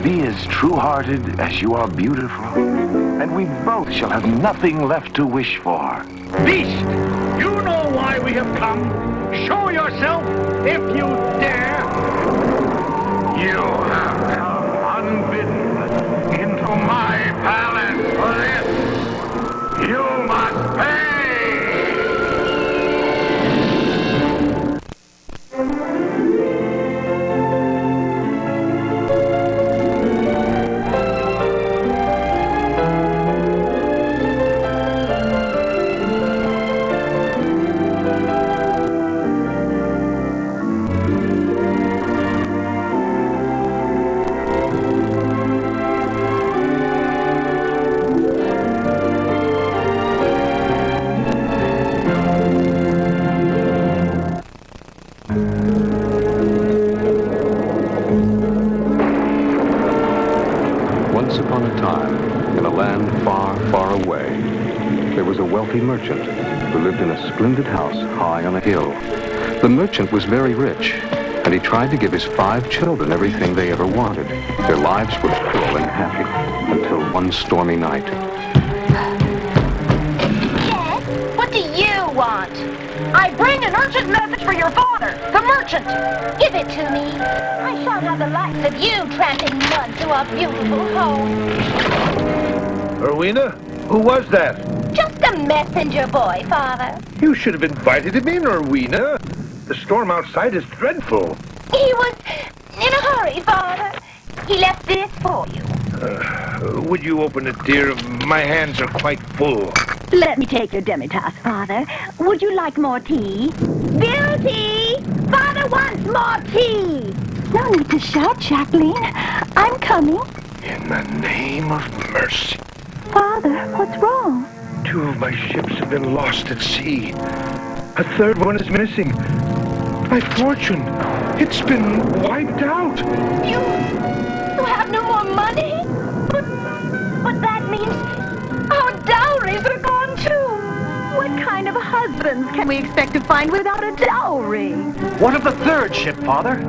be as true-hearted as you are beautiful, and we both shall have nothing left to wish for. Beast, you know why we have come. Show yourself if you dare. You have come unbidden into my palace for this. You must pay! Once upon a time, in a land far, far away, there was a wealthy merchant who lived in a splendid house high on a hill. The merchant was very rich, and he tried to give his 5 children everything they ever wanted. Their lives were full and happy until one stormy night. Yes? What do you want? I bring an urgent message for your father, the merchant. Give it to me. I shan't have the likes of you tramping mud to our beautiful home. Rowena, who was that? Just a messenger boy, Father. You should have invited him in, Rowena. The storm outside is dreadful. He was in a hurry, Father. He left this for you. Would you open it, dear? My hands are quite full. Let me take your demitasse, Father. Would you like more tea? Beauty! Father wants more tea! No need to shout, Jacqueline. I'm coming. In the name of mercy. Father, what's wrong? 2 of my ships have been lost at sea. A 3rd one is missing. My fortune, it's been wiped out. You have no more money? But that means our dowries are gone too. What kind of husbands can we expect to find without a dowry? What of the 3rd ship, Father?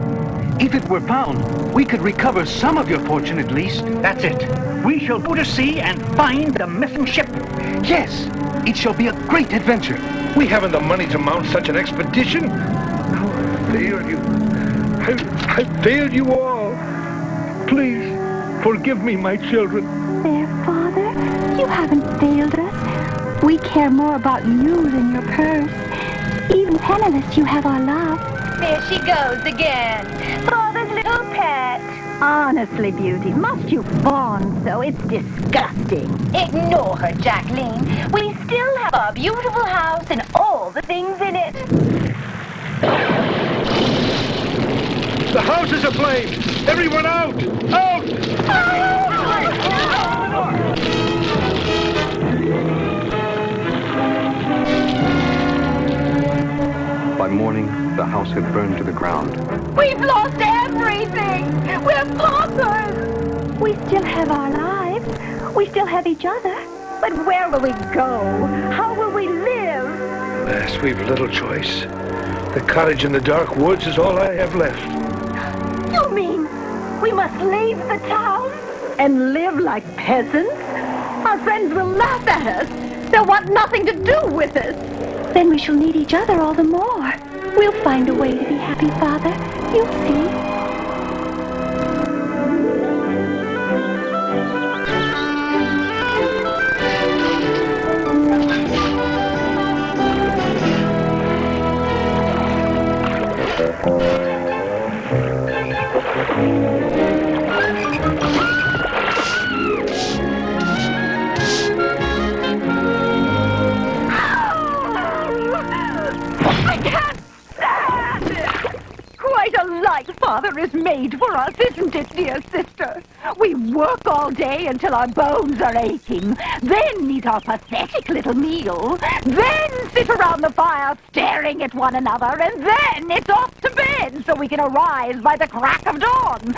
If it were found, we could recover some of your fortune at least. That's it. We shall go to sea and find the missing ship. Yes, it shall be a great adventure. We haven't the money to mount such an expedition. I failed you. I failed you all. Please, forgive me, my children. There, Father, you haven't failed us. We care more about you than your purse. Even penniless, you have our love. There she goes again. Father's little pet. Honestly, Beauty, must you fawn so? It's disgusting. Ignore her, Jacqueline. We still have our beautiful house and all the things in it. The house is aflame! Everyone out! Out! By morning, the house had burned to the ground. We've lost everything. We're paupers. We still have our lives. We still have each other. But where will we go? How will we live? Alas, we've little choice. The cottage in the dark woods is all I have left. You mean we must leave the town and live like peasants? Our friends will laugh at us. They'll want nothing to do with us. Then we shall need each other all the more. We'll find a way to be happy, Father. You'll see. I can't stand it! Quite a life Father is made for us, isn't it, dear sister? We work all day until our bones are aching, then eat our pathetic little meal, then sit around the fire staring at one another, and then it's off to bed so we can arise by the crack of dawn.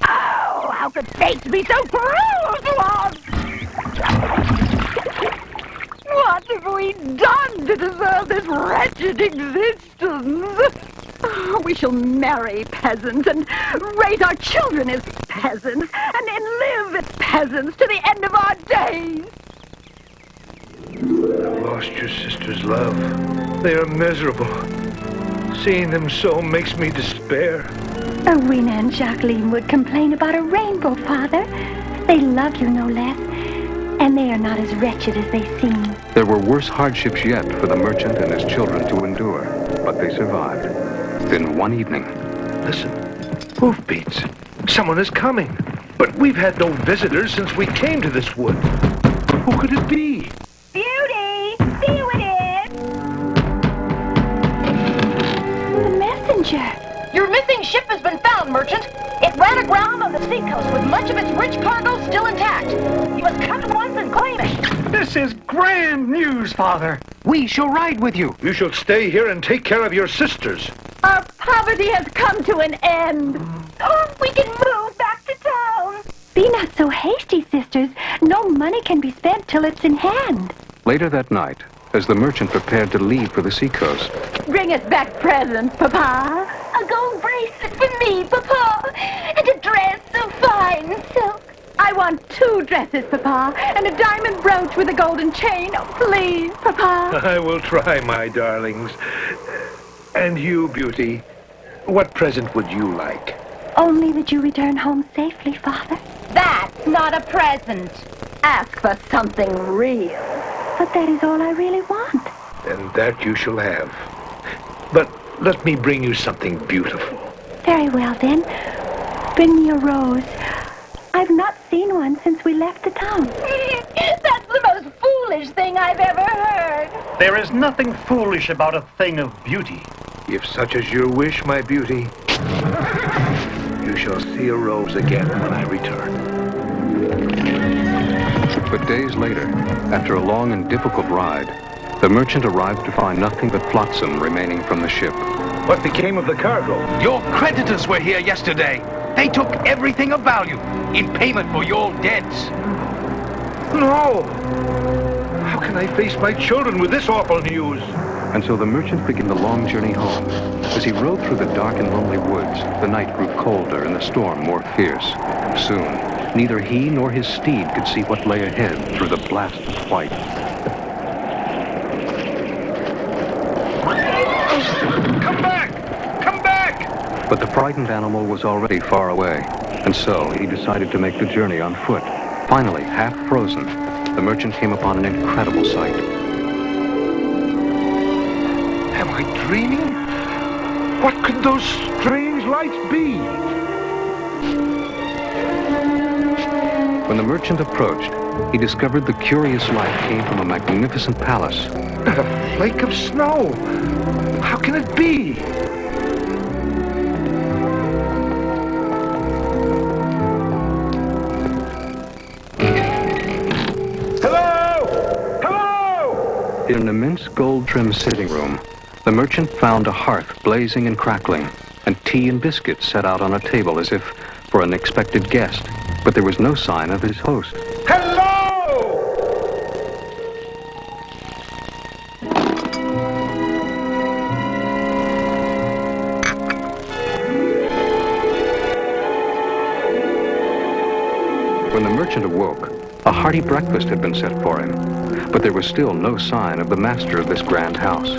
Oh, how could fate be so cruel to us? What have we done to deserve this wretched existence? Oh, we shall marry peasants and raise our children as peasants and then live as peasants to the end of our days. I've lost your sister's love. They are miserable. Seeing them so makes me despair. Rowena and Jacqueline would complain about a rainbow, Father. They love you no less, and they are not as wretched as they seem. There were worse hardships yet for the merchant and his children to endure, but they survived. Then one evening... Listen, hoofbeats. Someone is coming. But we've had no visitors since we came to this wood. Who could it be? Beauty! See who it is! The messenger. Your missing ship has been found, merchant. It ran aground on the seacoast with much of its rich cargo still intact. You must come at once and claim it. This is grand news, Father. We shall ride with you. You shall stay here and take care of your sisters. Our poverty has come to an end. Oh, we can move back to town. Be not so hasty, sisters. No money can be spent till it's in hand. Later that night, as the merchant prepared to leave for the seacoast, Bring us back presents, Papa. A gold bracelet for me, Papa, and a dress so fine and silk. I want 2 dresses, Papa, and a diamond brooch with a golden chain. Oh, please, Papa. I will try, my darlings. And you, Beauty, what present would you like? Only that you return home safely, Father. That's not a present. Ask for something real. But that is all I really want. And that you shall have. But let me bring you something beautiful. Very well, then. Bring me a rose. I've not seen one since we left the town. That's the most foolish thing I've ever heard. There is nothing foolish about a thing of beauty. If such is your wish, my beauty, you shall see a rose again when I return. but days later, after a long and difficult ride, the merchant arrived to find nothing but flotsam remaining from the ship. What became of the cargo? Your creditors were here yesterday. They took everything of value in payment for your debts. No! How can I face my children with this awful news? And so the merchant began the long journey home. As he rode through the dark and lonely woods, the night grew colder and the storm more fierce. Soon, neither he nor his steed could see what lay ahead through the blast of white. Come back! Come back! But the frightened animal was already far away, and so he decided to make the journey on foot. Finally, half frozen, the merchant came upon an incredible sight. Am I dreaming? What could those strange lights be? When the merchant approached, he discovered the curious light came from a magnificent palace. A flake of snow. How can it be? Hello! Hello! In an immense gold-trimmed sitting room, the merchant found a hearth blazing and crackling, and tea and biscuits set out on a table as if for an expected guest. But there was no sign of his host. Hello! When the merchant awoke, a hearty breakfast had been set for him, but there was still no sign of the master of this grand house.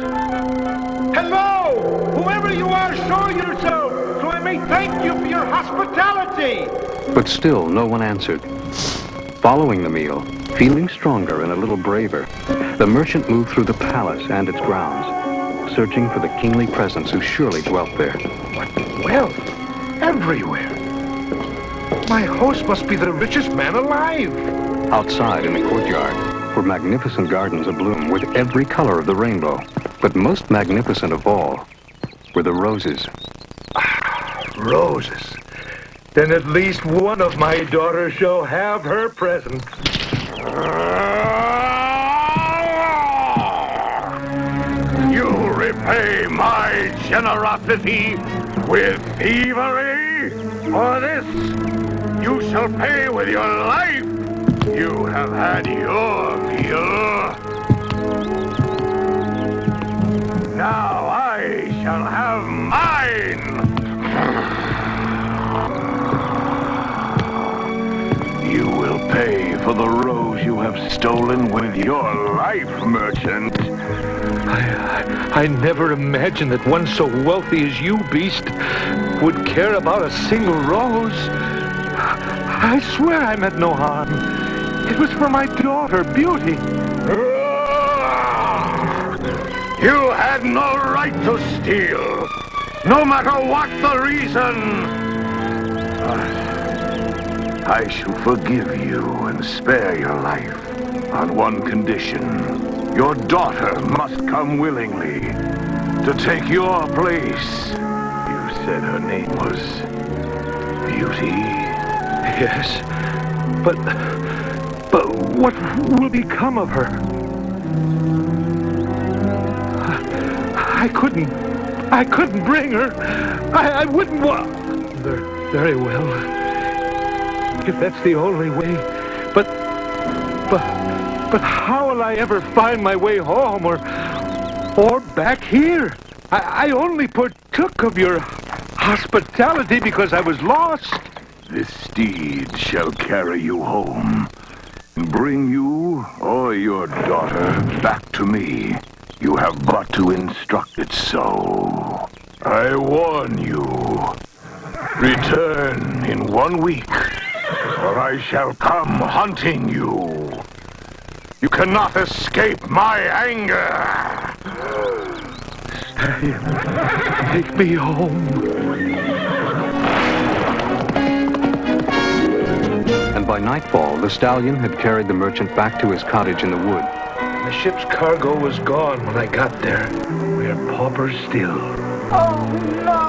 Hello! Whoever you are, show yourself, so I may thank you for your hospitality! But still no one answered. Following the meal, feeling stronger and a little braver, the merchant moved through the palace and its grounds, searching for the kingly presence who surely dwelt there. What wealth! Everywhere! My host must be the richest man alive! Outside in the courtyard were magnificent gardens abloom with every color of the rainbow. But most magnificent of all were the roses. Roses. Then at least one of my daughters shall have her present. You repay my generosity with thievery? For this, you shall pay with your life. You have had your meal. Now I shall have my for the rose you have stolen with your life, merchant. I never imagined that one so wealthy as you, Beast, would care about a single rose. I swear I meant no harm. It was for my daughter, Beauty. You had no right to steal, no matter what the reason. I shall forgive you and spare your life on one condition. Your daughter must come willingly to take your place. You said her name was Beauty? Yes, but what will become of her? I couldn't bring her. I wouldn't want. Very well. If that's the only way. But how will I ever find my way home or back here? I only partook of your hospitality because I was lost. This steed shall carry you home and bring you or your daughter back to me. You have but to instruct it so. I warn you. Return in 1 week, or I shall come hunting you. You cannot escape my anger. Take me home. And by nightfall, the stallion had carried the merchant back to his cottage in the wood. The ship's cargo was gone when I got there. We're paupers still. Oh, no.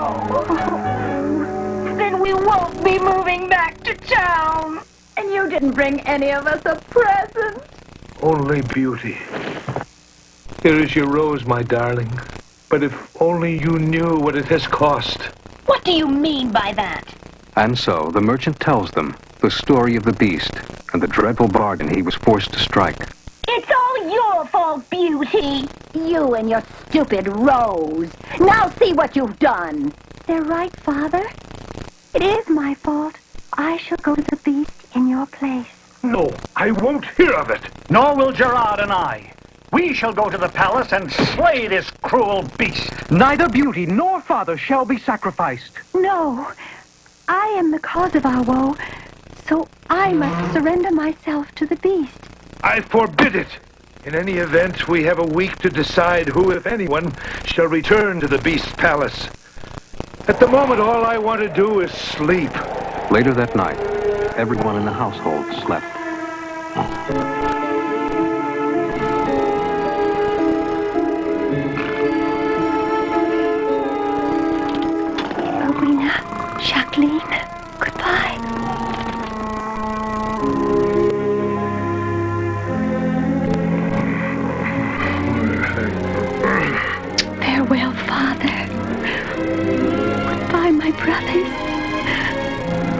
Then we won't be moving back to town. And you didn't bring any of us a present. Only Beauty. Here is your rose, my darling. But if only you knew what it has cost. What do you mean by that? And so the merchant tells them the story of the beast and the dreadful bargain he was forced to strike. It's all your fault, Beauty. You and your stupid rose. Now see what you've done. They're right, Father. It is my fault. I shall go to the beast in your place. No, I won't hear of it. Nor will Gerard and I. We shall go to the palace and slay this cruel beast. Neither Beauty nor Father shall be sacrificed. No, I am the cause of our woe, so I must surrender myself to the beast. I forbid it. In any event, we have a week to decide who, if anyone, shall return to the beast's palace. At the moment, all I want to do is sleep. Later that night, everyone in the household slept. Rowena, Jacqueline, goodbye. Farewell, Father. Goodbye, my brothers.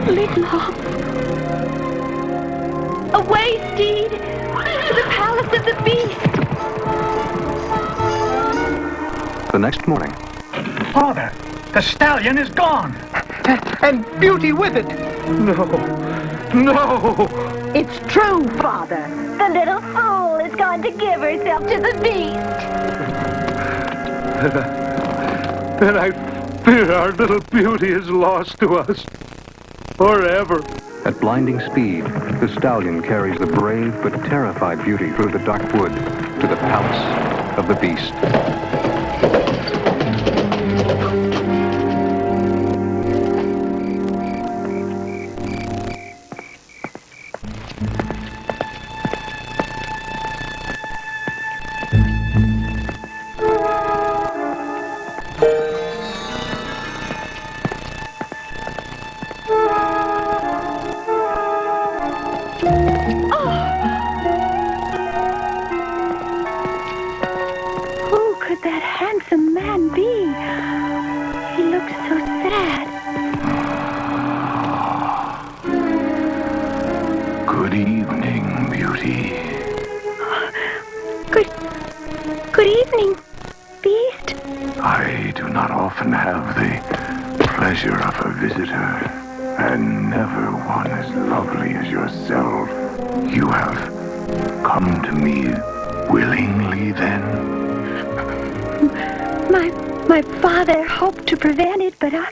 Live long. Away, steed! To the palace of the beast! The next morning, Father, the stallion is gone. And Beauty with it. No! It's true, Father. The little fool is going to give herself to the beast. Then I fear our little Beauty is lost to us. Forever. at blinding speed, the stallion carries the brave but terrified Beauty through the dark wood to the palace of the beast. Visitor, and never one as lovely as yourself. You have come to me willingly, then? My father hoped to prevent it, but I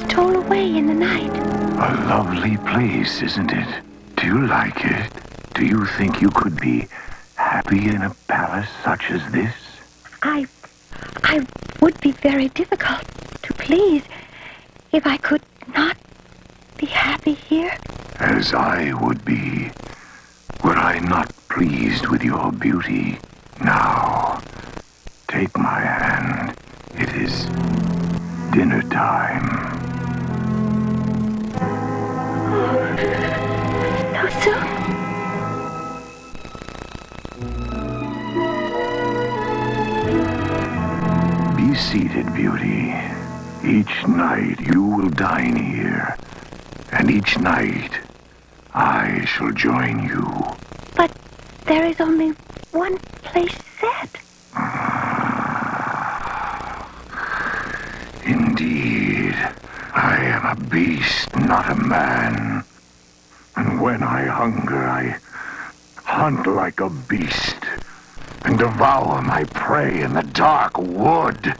stole away in the night. A lovely place, isn't it? Do you like it? Do you think you could be happy in a palace such as this? I would be very difficult to please if I could not be happy here. As I would be, were I not pleased with your beauty. Now, take my hand. It is dinner time. So soon? Be seated, beauty. Each night you will dine here, and each night I shall join you. But there is only one place set. Indeed, I am a beast, not a man. And when I hunger, I hunt like a beast and devour my prey in the dark wood.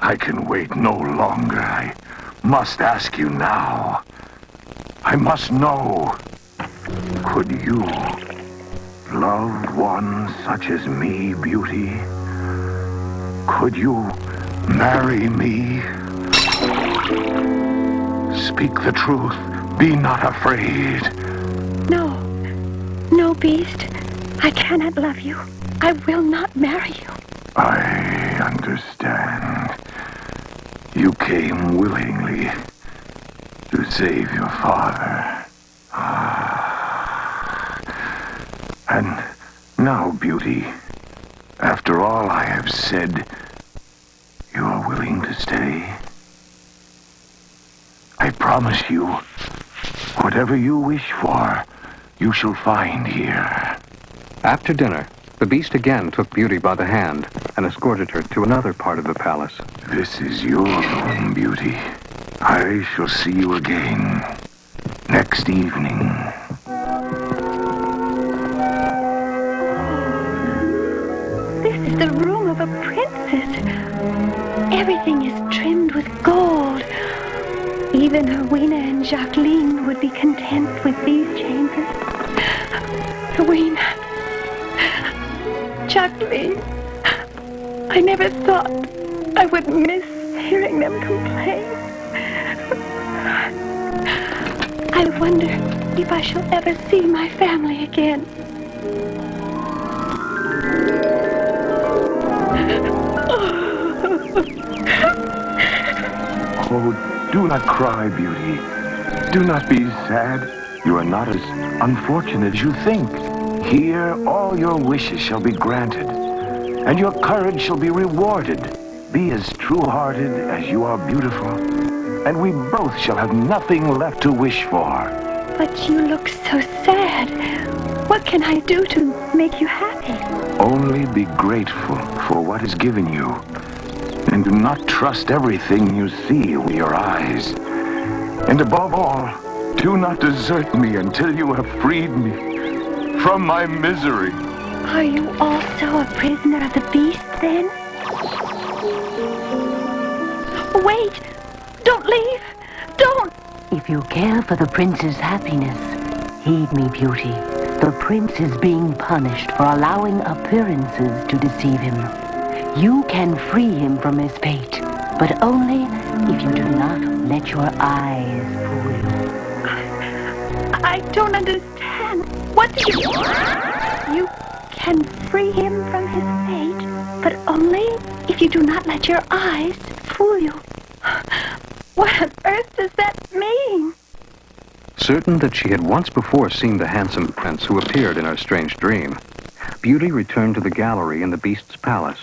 I can wait no longer. I must ask you now. I must know. Could you love one such as me, beauty? Could you marry me? Speak the truth. Be not afraid. No, beast. I cannot love you. I will not marry you. I understand. You came willingly to save your father. And now, beauty, after all I have said, you are willing to stay? I promise you, whatever you wish for, you shall find here. After dinner, the beast again took Beauty by the hand and escorted her to another part of the palace. This is your home, beauty. I shall see you again next evening. This is the room of a princess. Everything is trimmed with gold. Even Rowena and Jacqueline would be content with these chambers. Rowena, Jacqueline, I never thought I would miss hearing them complain. I wonder if I shall ever see my family again. Oh, do not cry, beauty. Do not be sad. You are not as unfortunate as you think. Here, all your wishes shall be granted, and your courage shall be rewarded. Be as true-hearted as you are beautiful, and we both shall have nothing left to wish for. But you look so sad. What can I do to make you happy? Only be grateful for what is given you, and do not trust everything you see with your eyes. And above all, do not desert me until you have freed me from my misery. Are you also a prisoner of the beast, then? Wait! Don't leave! Don't! If you care for the prince's happiness, heed me, beauty. The prince is being punished for allowing appearances to deceive him. You can free him from his fate, but only if you do not let your eyes fool you. I don't understand. What do you... You can free him from his fate, but only if you do not let your eyes fool you. What on earth does that mean? Certain that she had once before seen the handsome prince who appeared in her strange dream, Beauty returned to the gallery in the beast's palace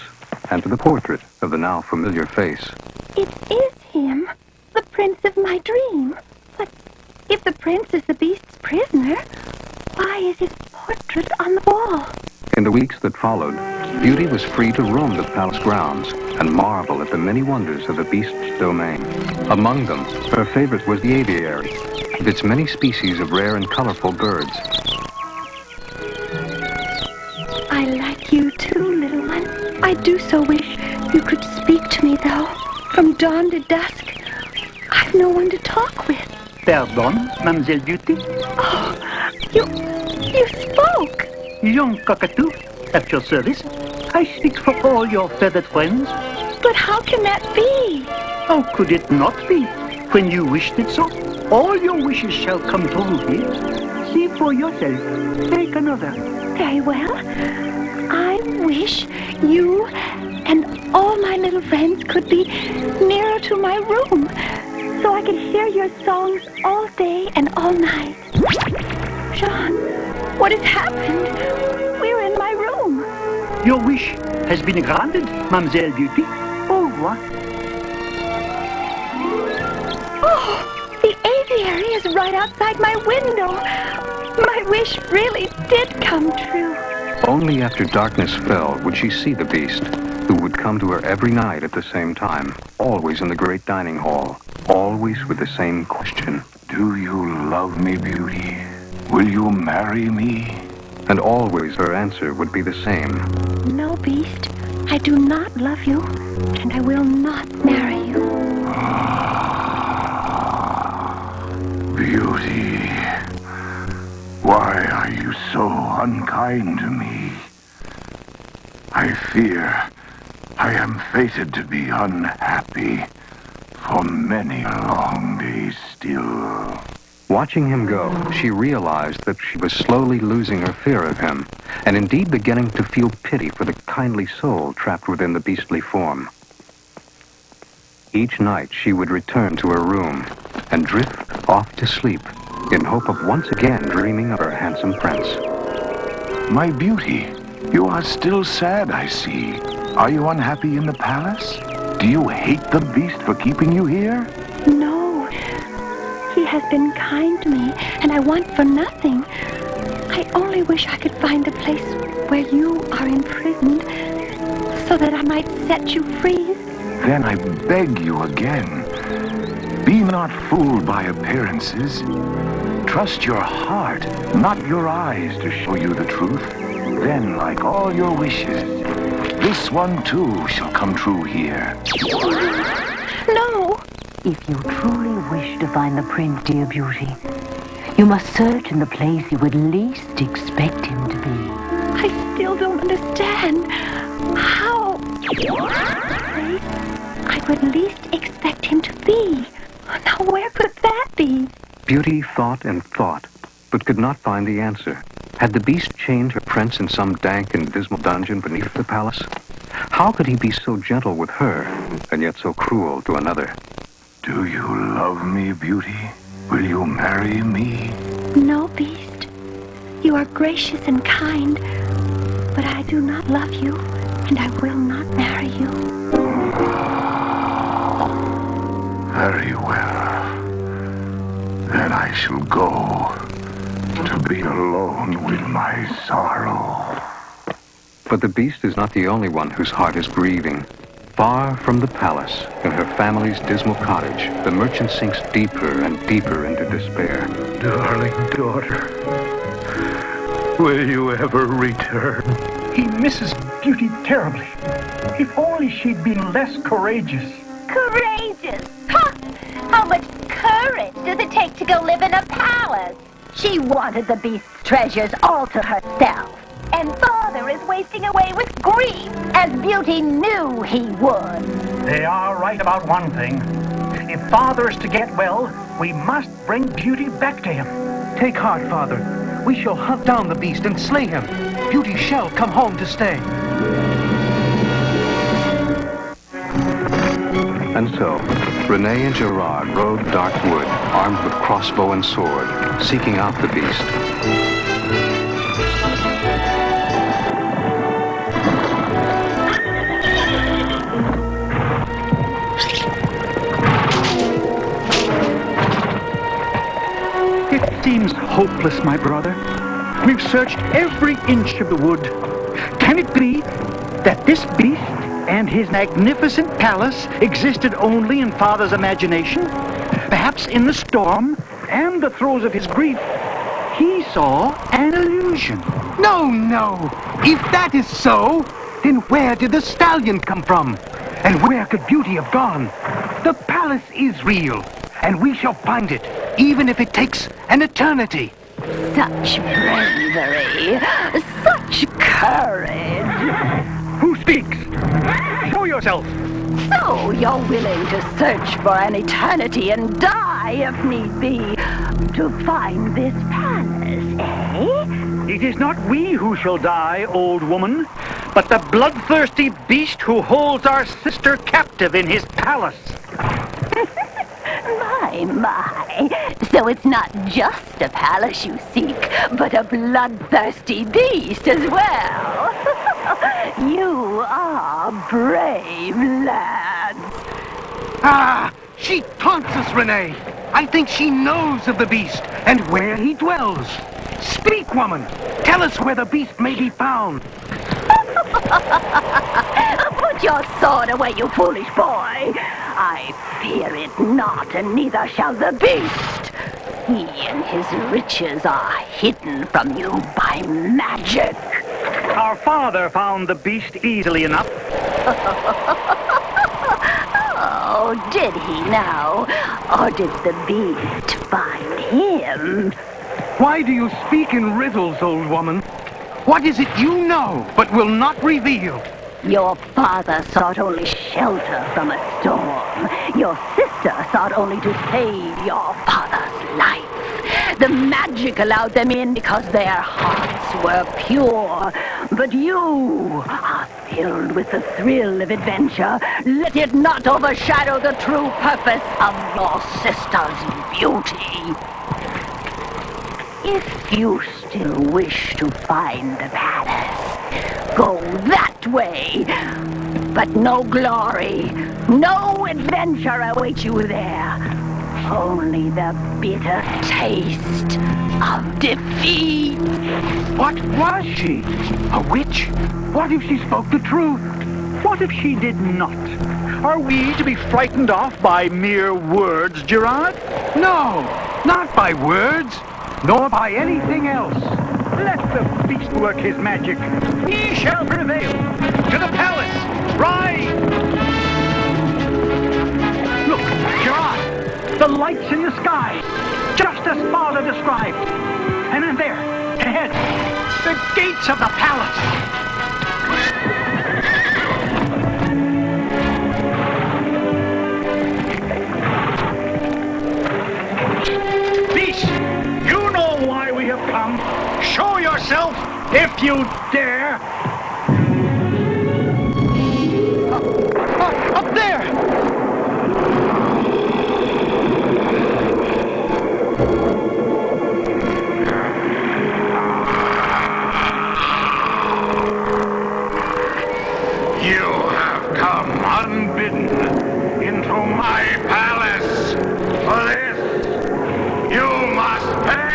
and to the portrait of the now familiar face. It is him, the prince of my dream. But if the prince is the beast's prisoner, why is his portrait on the wall? In the weeks that followed, Beauty was free to roam the palace grounds and marvel at the many wonders of the beast's domain. Among them, her favorite was the aviary, with its many species of rare and colorful birds. I like you too, little one. I do so wish you could speak to me, though. From dawn to dusk, I've no one to talk with. Pardon, Mademoiselle Beauty? Oh, you spoke. Young cockatoo, at your service. I speak for all your feathered friends. But how can that be? How could it not be? When you wished it so, all your wishes shall come true here. See for yourself. Take another. Very well. I wish you and all my little friends could be nearer to my room, so I could hear your songs all day and all night. Jean, what has happened? We're in my room. Your wish has been granted, Mademoiselle Beauty. Au revoir. Oh, the aviary is right outside my window. My wish really did come true. Only after darkness fell would she see the beast, who would come to her every night at the same time, always in the great dining hall, always with the same question. Do you love me, Beauty? Will you marry me? And always her answer would be the same. No, Beast, I do not love you, and I will not marry you. Beauty, why are you so unkind to me? I fear I am fated to be unhappy for many long days still. Watching him go, she realized that she was slowly losing her fear of him, and indeed beginning to feel pity for the kindly soul trapped within the beastly form. Each night she would return to her room and drift off to sleep in hope of once again dreaming of her handsome prince. My Beauty, you are still sad, I see. Are you unhappy in the palace? Do you hate the beast for keeping you here? No. He has been kind to me, and I want for nothing. I only wish I could find the place where you are imprisoned, so that I might set you free. Then I beg you again, be not fooled by appearances. Trust your heart, not your eyes, to show you the truth. Then, like all your wishes, this one too shall come true here. No! If you truly wish to find the prince, dear Beauty, you must search in the place you would least expect him to be. I still don't understand. How? The place I would least expect him to be. Now, where could that be? Beauty thought and thought, but could not find the answer. Had the beast chained her prince in some dank and dismal dungeon beneath the palace? How could he be so gentle with her, and yet so cruel to another? Do you love me, Beauty? Will you marry me? No, Beast. You are gracious and kind, but I do not love you, and I will not marry you. Very well. Then I shall go to be alone with my sorrow. But the beast is not the only one whose heart is grieving. Far from the palace, in her family's dismal cottage, the merchant sinks deeper and deeper into despair. Darling daughter, will you ever return? He misses Beauty terribly. If only she'd been less courageous. Courageous? Ha! How much courage does it take to go live in a palace? She wanted the beast's treasures all to herself. And Father is wasting away with grief, as Beauty knew he would. They are right about one thing. If Father is to get well, we must bring Beauty back to him. Take heart, Father. We shall hunt down the beast and slay him. Beauty shall come home to stay. And so, Renee and Gerard rode dark wood, armed with crossbow and sword, seeking out the beast. It seems hopeless, my brother. We've searched every inch of the wood. Can it be that this beast and his magnificent palace existed only in Father's imagination? Perhaps in the storm and the throes of his grief, he saw an illusion. No, no. If that is so, then where did the stallion come from? And where could Beauty have gone? The palace is real, and we shall find it, even if it takes an eternity. Such bravery, such courage. Who speaks? Show yourself. So you're willing to search for an eternity and die if need be to find this palace, eh? It is not we who shall die, old woman, but the bloodthirsty beast who holds our sister captive in his palace. My. So it's not just a palace you seek, but a bloodthirsty beast as well. You are brave, lads. Ah, she taunts us, Renee. I think she knows of the beast and where he dwells. Speak, woman. Tell us where the beast may be found. Put your sword away, you foolish boy. I fear it not, and neither shall the beast. He and his riches are hidden from you by magic. Our father found the beast easily enough. Oh, did he now? Or did the beast find him? Why do you speak in riddles, old woman? What is it you know, but will not reveal? Your father sought only shelter from a storm. Your sister sought only to save your father's life. The magic allowed them in because their hearts were pure. But you are filled with the thrill of adventure. Let it not overshadow the true purpose of your sister's beauty. If you still wish to find the palace, go that way. But no glory, no adventure awaits you there. Only the bitter taste of defeat. What was she? A witch? What if she spoke the truth? What if she did not? Are we to be frightened off by mere words, Gerard? No, not by words, nor by anything else. Let the beast work his magic. He shall prevail. To the palace! Ride! Look, Gerard, the lights in the sky, just as Father described. And then there, ahead, the gates of the palace. Beast, you know why we have come. Show yourself if you dare. Up there! You have come unbidden into my palace. For this, you must pay!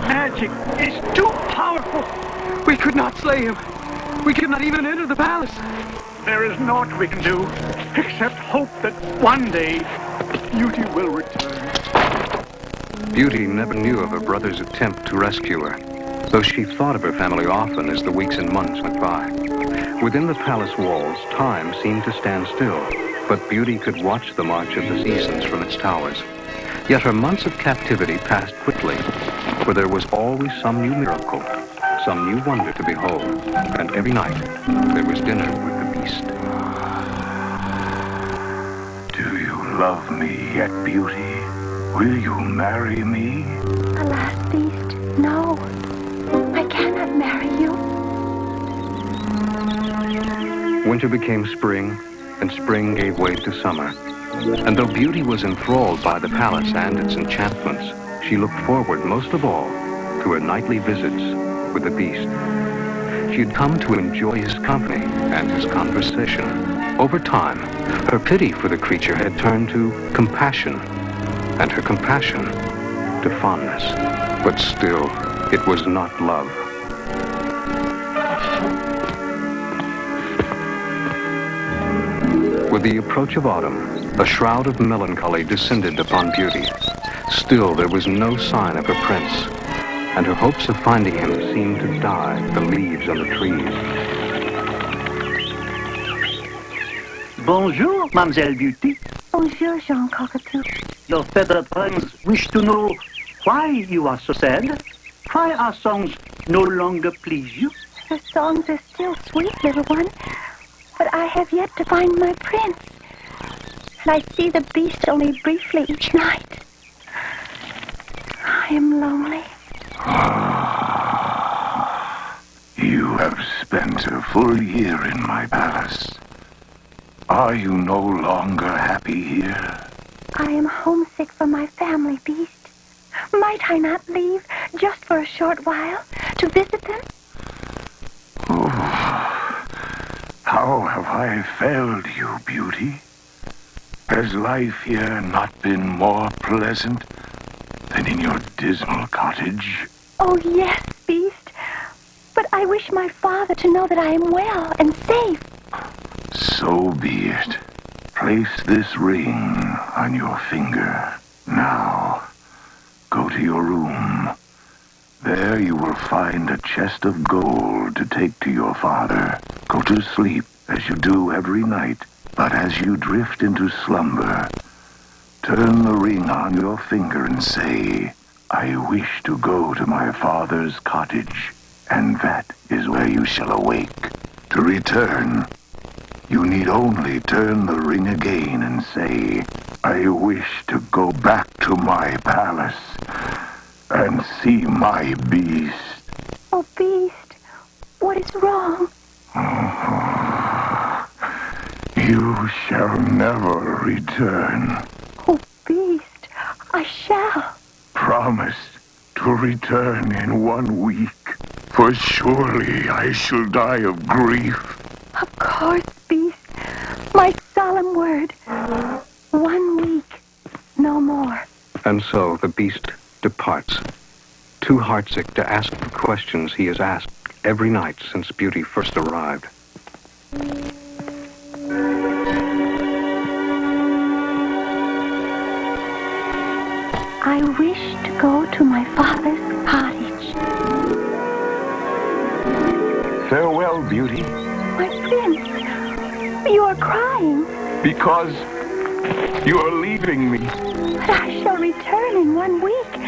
Magic is too powerful. We could not slay him. We could not even enter the palace. There is naught we can do except hope that one day Beauty will return. Beauty never knew of her brother's attempt to rescue her, though she thought of her family often as the weeks and months went by. Within the palace walls, time seemed to stand still, but Beauty could watch the march of the seasons from its towers. Yet her months of captivity passed quickly, for there was always some new miracle, some new wonder to behold, and every night there was dinner with the beast. Do you love me yet, Beauty? Will you marry me? Alas, beast, no. I cannot marry you. Winter became spring, and spring gave way to summer. And though Beauty was enthralled by the palace and its enchantments, she looked forward most of all to her nightly visits with the beast. She had come to enjoy his company and his conversation. Over time, her pity for the creature had turned to compassion, and her compassion to fondness. But still, it was not love. With the approach of autumn, a shroud of melancholy descended upon Beauty. Still, there was no sign of her prince, and her hopes of finding him seemed to die, the leaves on the trees. Bonjour, Mademoiselle Beauty. Bonjour, Jean Cockatoo. Your feathered friends wish to know why you are so sad. Why our songs no longer please you? The songs are still sweet, little one, but I have yet to find my prince. And I see the beast only briefly each night. I am lonely. You have spent a full year in my palace. Are you no longer happy here? I am homesick for my family, Beast. Might I not leave just for a short while to visit them? Oh, how have I failed you, Beauty? Has life here not been more pleasant than in your dismal cottage? Oh, yes, Beast. But I wish my father to know that I am well and safe. So be it. Place this ring on your finger. Now, go to your room. There you will find a chest of gold to take to your father. Go to sleep, as you do every night. But as you drift into slumber, turn the ring on your finger and say, I wish to go to my father's cottage, and that is where you shall awake. To return, you need only turn the ring again and say, I wish to go back to my palace and see my beast. Oh, Beast, what is wrong? You shall never return. Oh, Beast, I shall. Promise to return in 1 week, for surely I shall die of grief. Of course, Beast. My solemn word. 1 week, no more. And so the beast departs, too heartsick to ask the questions he has asked every night since Beauty first arrived. I wish to go to my father's cottage. Farewell, Beauty. My prince, you are crying. Because you are leaving me. But I shall return in 1 week.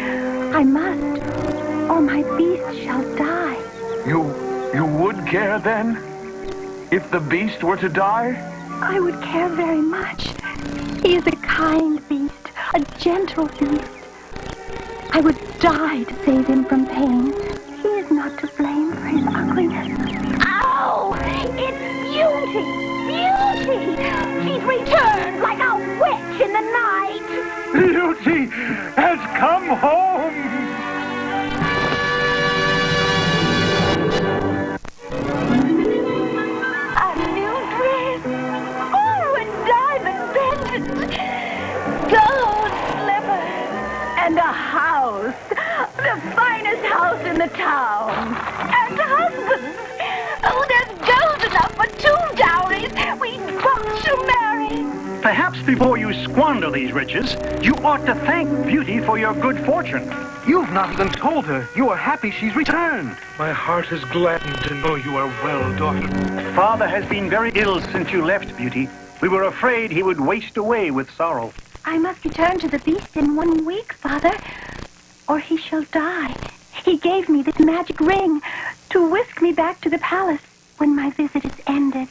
I must, or my beast shall die. You would care then? If the beast were to die? I would care very much. He is a kind beast, a gentle beast. I would die to save him from pain. He is not to blame for his ugliness. Ow! It's Beauty! Beauty! She's returned like a witch in the night! Beauty has come home! A new dress! Oh, and diamond pendant! Gold slippers! And a house, the finest house in the town. And husbands! Oh, there's gold enough for 2 dowries! We both shall marry! Perhaps before you squander these riches, you ought to thank Beauty for your good fortune. You've not even told her you are happy she's returned. My heart is gladdened to know you are well, daughter. Father has been very ill since you left, Beauty. We were afraid he would waste away with sorrow. I must return to the beast in 1 week, Father, or he shall die. He gave me this magic ring to whisk me back to the palace when my visit is ended.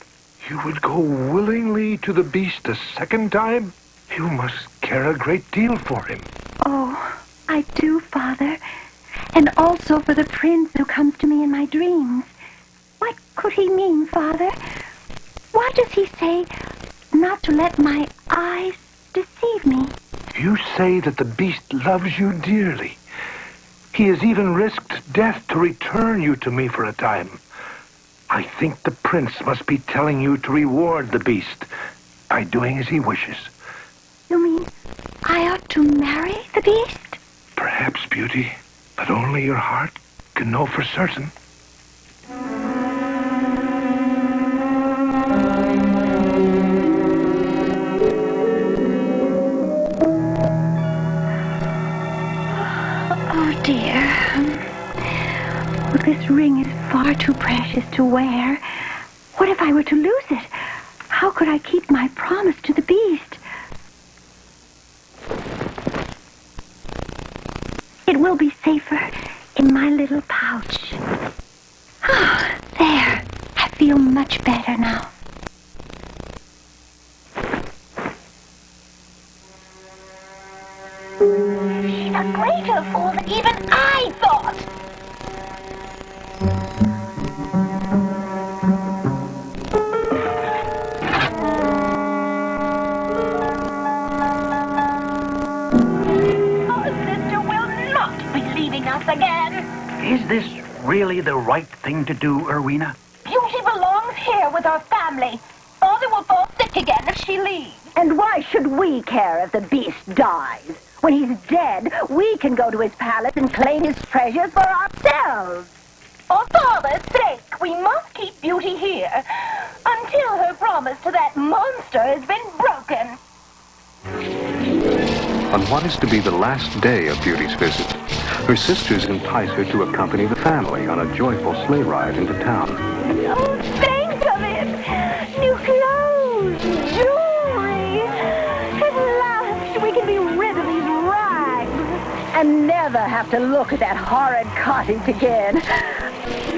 You would go willingly to the beast a second time? You must care a great deal for him. Oh, I do, Father. And also for the prince who comes to me in my dreams. What could he mean, Father? Why does he say not to let my eyes deceive me? You say that the beast loves you dearly. He has even risked death to return you to me for a time. I think the prince must be telling you to reward the beast by doing as he wishes. You mean I ought to marry the beast? Perhaps, Beauty, but only your heart can know for certain. Oh, dear. Well, this ring is far too precious to wear. What if I were to lose it? How could I keep my promise to the beast? It will be safer in my little pouch. Ah, there. I feel much better now. She's a greater fool than even I thought. Our sister will not be leaving us again. Is this really the right thing to do, Erwina? Beauty belongs here with our family. Father will fall sick again if she leaves. And why should we care if the beast dies? When he's dead, we can go to his palace and claim his treasures for ourselves. For father's sake, we must keep Beauty here until her promise to that monster has been broken. On what is to be the last day of Beauty's visit, her sisters entice her to accompany the family on a joyful sleigh ride into town. Oh, think of it! New clothes, jewelry. At last, we can be rid of these rags. And never have to look at that horrid cottage again.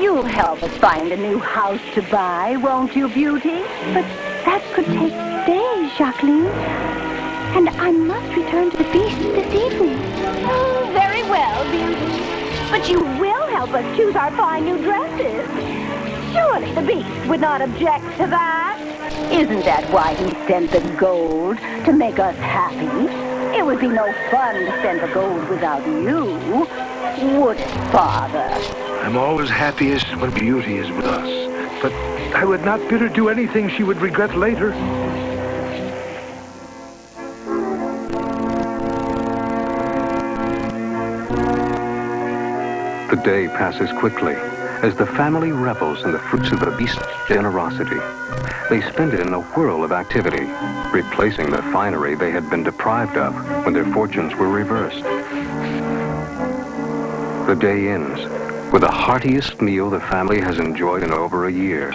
You'll help us find a new house to buy, won't you, Beauty? But that could take days, Jacqueline. And I must return to the beast this evening. Oh, very well, Beauty. But you will help us choose our fine new dresses. Surely the beast would not object to that. Isn't that why he sent the gold? To make us happy? It would be no fun to send the gold without you. Would it, Father? I'm always happiest when Beauty is with us. But I would not bid her do anything she would regret later. The day passes quickly as the family revels in the fruits of the beast's generosity. They spend it in a whirl of activity, replacing the finery they had been deprived of when their fortunes were reversed. The day ends with the heartiest meal the family has enjoyed in over a year.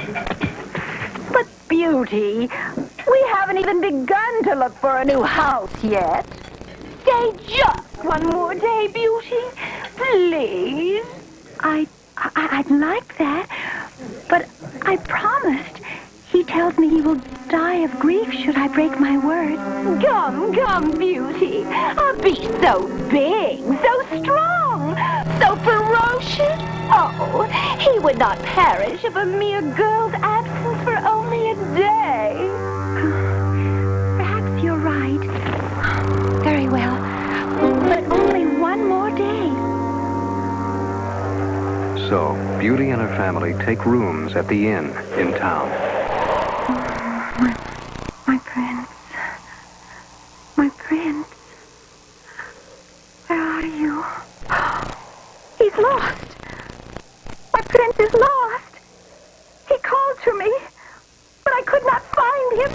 But Beauty, we haven't even begun to look for a new house yet. Stay just one more day, Beauty. Please. I'd like that, but I promised. He tells me he will die of grief should I break my word. Come, Beauty. A beast so big, so strong, so ferocious. Oh, he would not perish of a mere girl's absence for only a day. Perhaps you're right. Very well, but only one more day. So, Beauty and her family take rooms at the inn in town. My prince. My prince. Where are you? He's lost. My prince is lost. He called to me, but I could not find him.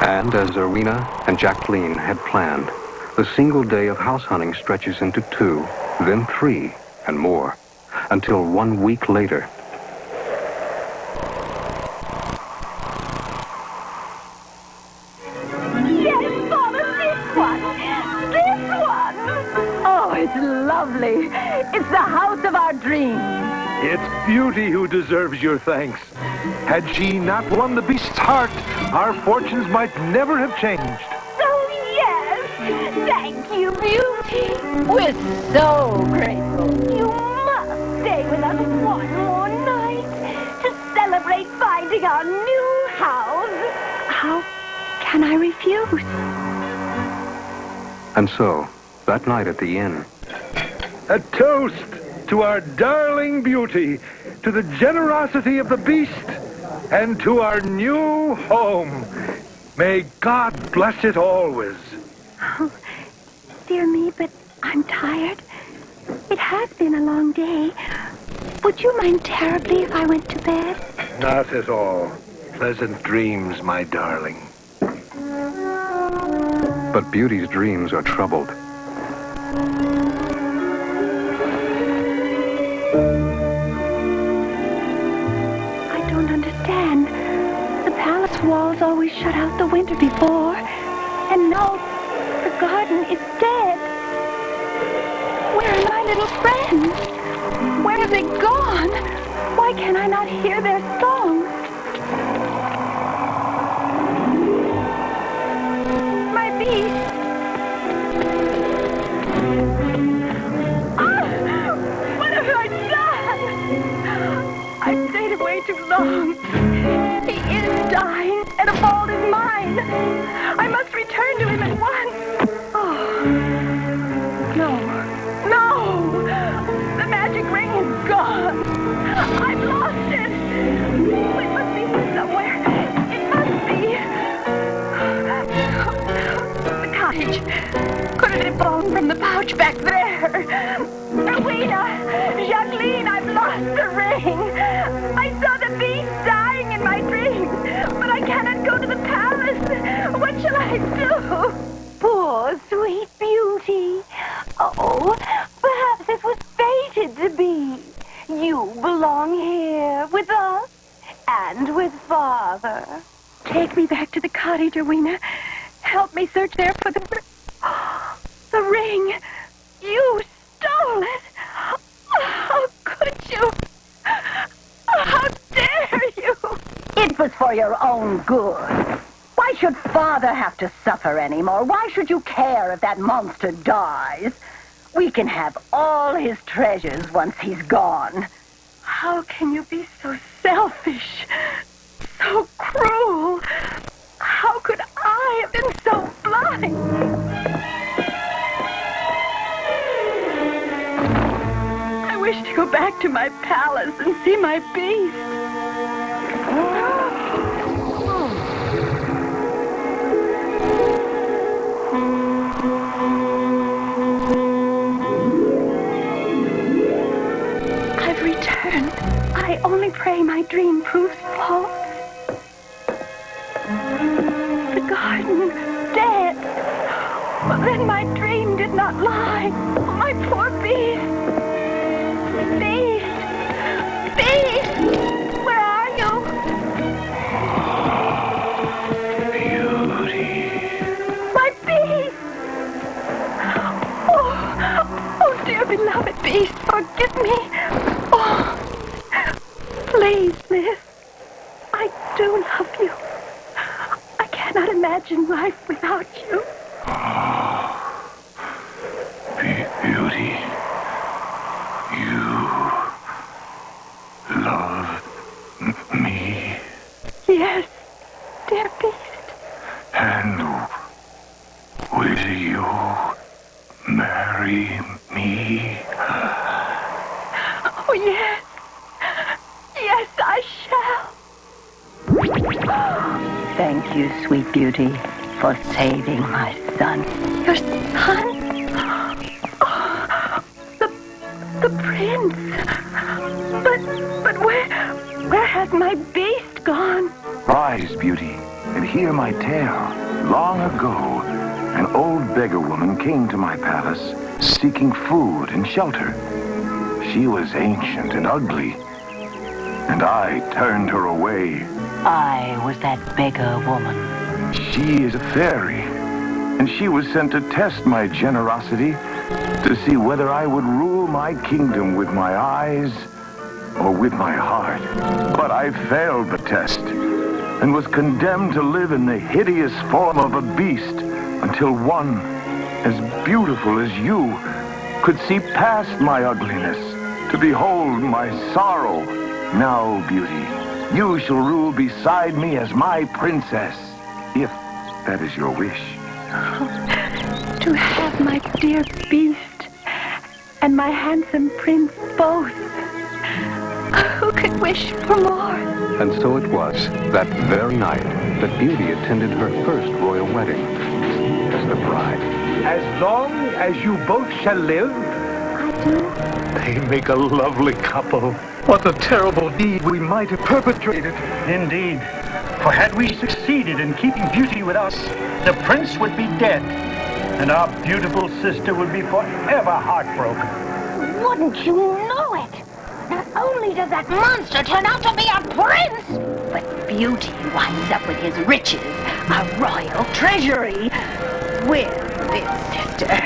And as Erwina and Jacqueline had planned, the single day of house hunting stretches into 2, then 3, and more, until 1 week later. Yes, Father, this one. Oh, it's lovely. It's the house of our dreams. It's Beauty who deserves your thanks. Had she not won the beast's heart, our fortunes might never have changed. Oh, yes. Thank you, Beauty. We're so grateful. You must stay with us one more night to celebrate finding our new house. How can I refuse? And so, that night at the inn, A toast to our darling Beauty, to the generosity of the beast, and to our new home. May God bless it always. Oh, dear me, but I'm tired. It has been a long day. Would you mind terribly if I went to bed? Not at all. Pleasant dreams, my darling. But Beauty's dreams are troubled. I don't understand. The palace walls always shut out the winter before, and now the garden is dead. Where are my little friends? Where have they gone? Why can I not hear their song? My beast! Ah! What have I done? I've stayed away too long. He is dying, and a fault is mine. I must return to him at once. Oh. No. No! The magic ring is gone. I've lost it. It must be here somewhere. It must be. The cottage. Could it have fallen from the pouch back there? Rowena! Jacqueline, I've lost the ring. I saw the beast dying in my dreams, but I cannot go to the palace. What shall I do? Poor sweet Beauty. Oh, perhaps it was fated to be. You belong here with us and with Father. Take me back to the cottage, Rowena. Help me search there for the ring. You stole it. How could you? How dare you? It was for your own good. Why should Father have to suffer anymore? Why should you care if that monster dies? We can have all his treasures once he's gone. How can you be so selfish? So cruel? How could I have been so blind? I wish to go back to my palace and see my beast. I've returned. I only pray my dream proves false. The garden, dead. Well, then my dream did not lie. My poor beast. Beast! Beast! Where are you? Beauty. My beast! Oh, dear beloved beast, forgive me. Oh, please, Liz. I do love you. I cannot imagine life without you. Beauty. You love me. Yes, dear beast. And will you marry me? Oh, yes. Yes, I shall. Thank you, sweet Beauty, for saving my son. Your son? Oh, the prince. But where has my beast gone? Rise, Beauty, and hear my tale. Long ago, an old beggar woman came to my palace seeking food and shelter. She was ancient and ugly, and I turned her away. I was that beggar woman. She is a fairy, and she was sent to test my generosity to see whether I would rule my kingdom with my eyes or with my heart. But I failed the test and was condemned to live in the hideous form of a beast until one as beautiful as you could see past my ugliness to behold my sorrow. Now, Beauty, you shall rule beside me as my princess, if that is your wish. To have my dear beast and my handsome prince both. Who could wish for more? And so it was, that very night, that Beauty attended her first royal wedding as the bride. As long as you both shall live, I do. they make a lovely couple. What a terrible deed we might have perpetrated. Indeed. For had we succeeded in keeping Beauty with us, the prince would be dead, and our beautiful sister would be forever heartbroken. Wouldn't you know it? Not only does that monster turn out to be a prince, but Beauty winds up with his riches, a royal treasury. With this sister,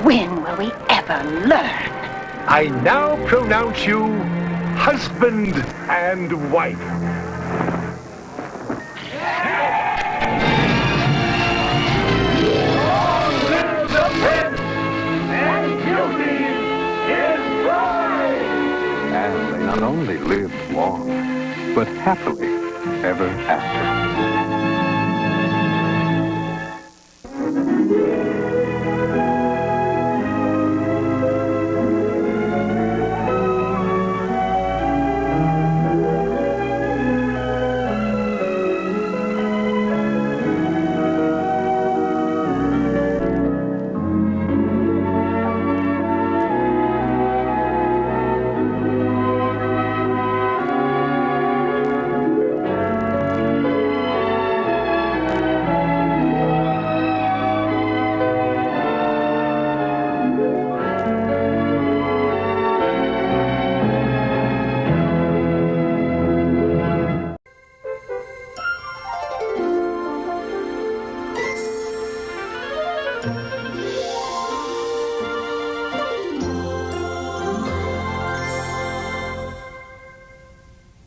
when will we ever learn? I now pronounce you husband and wife. And they not only lived long, but happily ever after.